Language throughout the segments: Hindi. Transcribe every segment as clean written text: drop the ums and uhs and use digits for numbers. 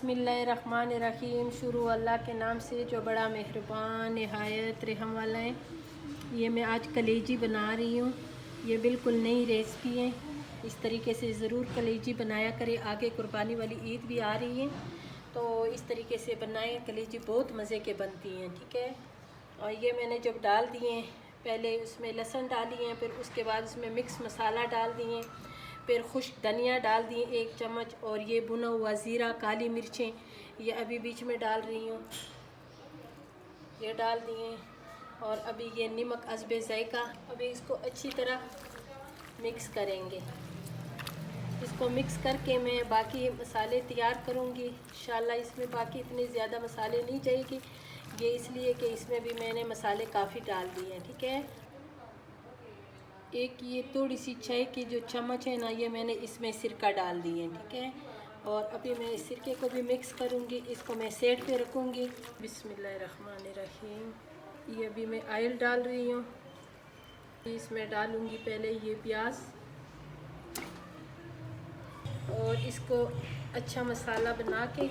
बिस्मिल्लाहिर्रहमानिर्रहीम। शुरू अल्लाह के नाम से जो बड़ा मेहरबान नहायत रहम वाला है। ये मैं आज कलेजी बना रही हूँ। ये बिल्कुल नई रेसिपी है। इस तरीके से ज़रूर कलेजी बनाया करें। आगे कुर्बानी वाली ईद भी आ रही है तो इस तरीके से बनाएं। कलेजी बहुत मज़े के बनती हैं, ठीक है। और ये मैंने जब डाल दिए, पहले उसमें लहसुन डाली हैं, फिर उसके बाद उसमें मिक्स मसाला डाल दिए, फिर खुश्क धनिया डाल दिए 1 चम्मच, और ये भुना हुआ ज़ीरा, काली मिर्चें ये अभी बीच में डाल रही हूँ, ये डाल दिए। और अभी ये नमक हस्बे ज़ायका। अभी इसको अच्छी तरह मिक्स करेंगे। इसको मिक्स करके मैं बाकी मसाले तैयार करूँगी इंशाल्लाह। इसमें बाकी इतने ज़्यादा मसाले नहीं चाहिए, ये इसलिए कि इसमें भी मैंने मसाले काफ़ी डाल दिए हैं, ठीक है। एक ये थोड़ी सी चाय की जो चम्मच है ना, ये मैंने इसमें सिरका डाल दिए, ठीक है। और अभी मैं इस सिरके को भी मिक्स करूँगी। इसको मैं साइड पे रखूँगी। बिस्मिल्लाहिर्रहमानिर्रहीम। ये अभी मैं ऑयल डाल रही हूँ। इसमें डालूँगी पहले ये प्याज, और इसको अच्छा मसाला बना के,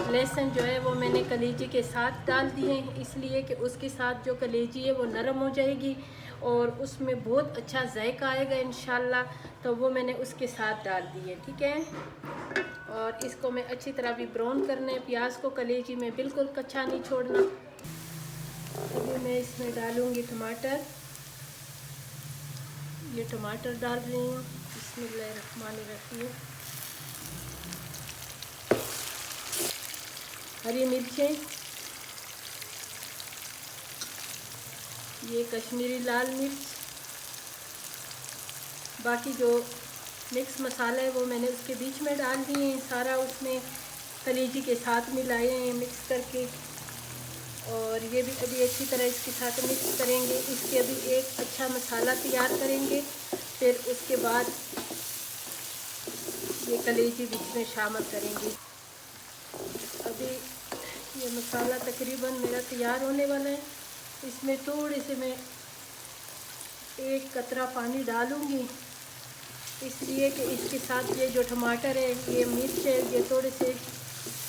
लहसुन जो है वो मैंने कलेजी के साथ डाल दिए हैं, इसलिए कि उसके साथ जो कलेजी है वो नरम हो जाएगी और उसमें बहुत अच्छा जायका आएगा इंशाल्लाह। तो वो मैंने उसके साथ डाल दिए, ठीक है। और इसको मैं अच्छी तरह भी ब्राउन करना है प्याज को, कलेजी में बिल्कुल कच्चा नहीं छोड़ना। अभी मैं इसमें डालूँगी टमाटर। ये टमाटर डाल रही हूँ। बिस्मिल्लाहिर्रहमानिर्रहीम। हरी मिर्चें, ये कश्मीरी लाल मिर्च, बाकी जो मिक्स मसाला है वो मैंने उसके बीच में डाल दिए हैं। सारा उसमें कलेजी के साथ मिलाए हैं मिक्स करके। और ये भी अभी अच्छी तरह इसके साथ मिक्स करेंगे। इसके अभी एक अच्छा मसाला तैयार करेंगे, फिर उसके बाद ये कलेजी बीच में शामिल करेंगे। अभी ये मसाला तकरीबन मेरा तैयार होने वाला है। इसमें थोड़े से मैं 1 कतरा पानी डालूँगी, इसलिए कि इसके साथ ये जो टमाटर है, ये मिर्च है, ये थोड़े से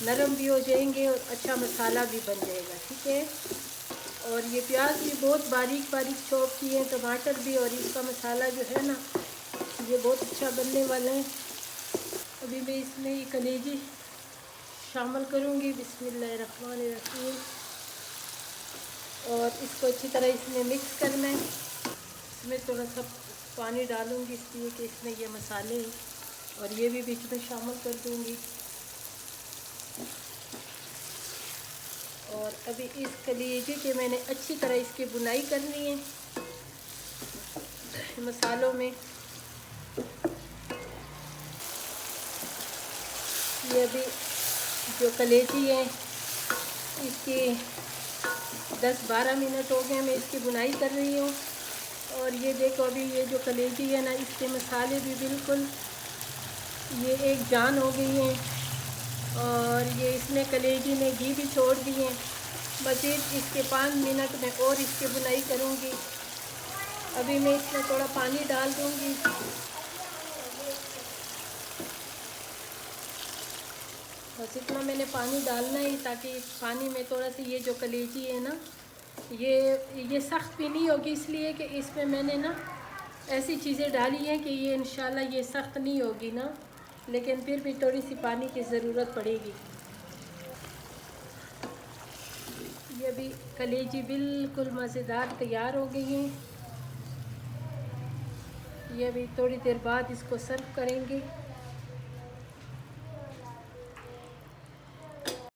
नरम भी हो जाएंगे और अच्छा मसाला भी बन जाएगा, ठीक है। और ये प्याज भी बहुत बारीक बारीक चॉप किए हैं, टमाटर भी, और इसका मसाला जो है ना ये बहुत अच्छा बनने वाला है। अभी मैं इसमें ये कलेजी शामिल करूँगी। बिस्मिल्लाहिर्रहमानिर्रहीम। और इसको अच्छी तरह इसमें मिक्स करना है। इसमें थोड़ा सा पानी डालूँगी इसलिए कि इसमें ये मसाले, और ये भी बीच में शामिल कर दूँगी। और अभी इस कलेजी के मैंने अच्छी तरह इसकी बुनाई करनी है मसालों में। ये अभी जो कलेजी है इसके 10-12 मिनट हो गए मैं इसकी बुनाई कर रही हूँ। और ये देखो अभी ये जो कलेजी है ना, इसके मसाले भी बिल्कुल ये एक जान हो गई हैं। और ये इसमें कलेजी ने घी भी छोड़ दिए। मज़ीद इसके 5 मिनट में और इसकी बुनाई करूँगी। अभी मैं इसमें थोड़ा पानी डाल दूँगी। बस इतना मैंने पानी डालना है ताकि इस पानी में थोड़ा सा ये जो कलेजी है ना ये सख्त भी नहीं होगी, इसलिए कि इसमें मैंने ना ऐसी चीज़ें डाली हैं कि ये इंशाल्लाह ये सख्त नहीं होगी ना, लेकिन फिर भी थोड़ी सी पानी की ज़रूरत पड़ेगी। ये भी कलेजी बिल्कुल मज़ेदार तैयार हो गई हैं। ये भी थोड़ी देर बाद इसको सर्व करेंगे।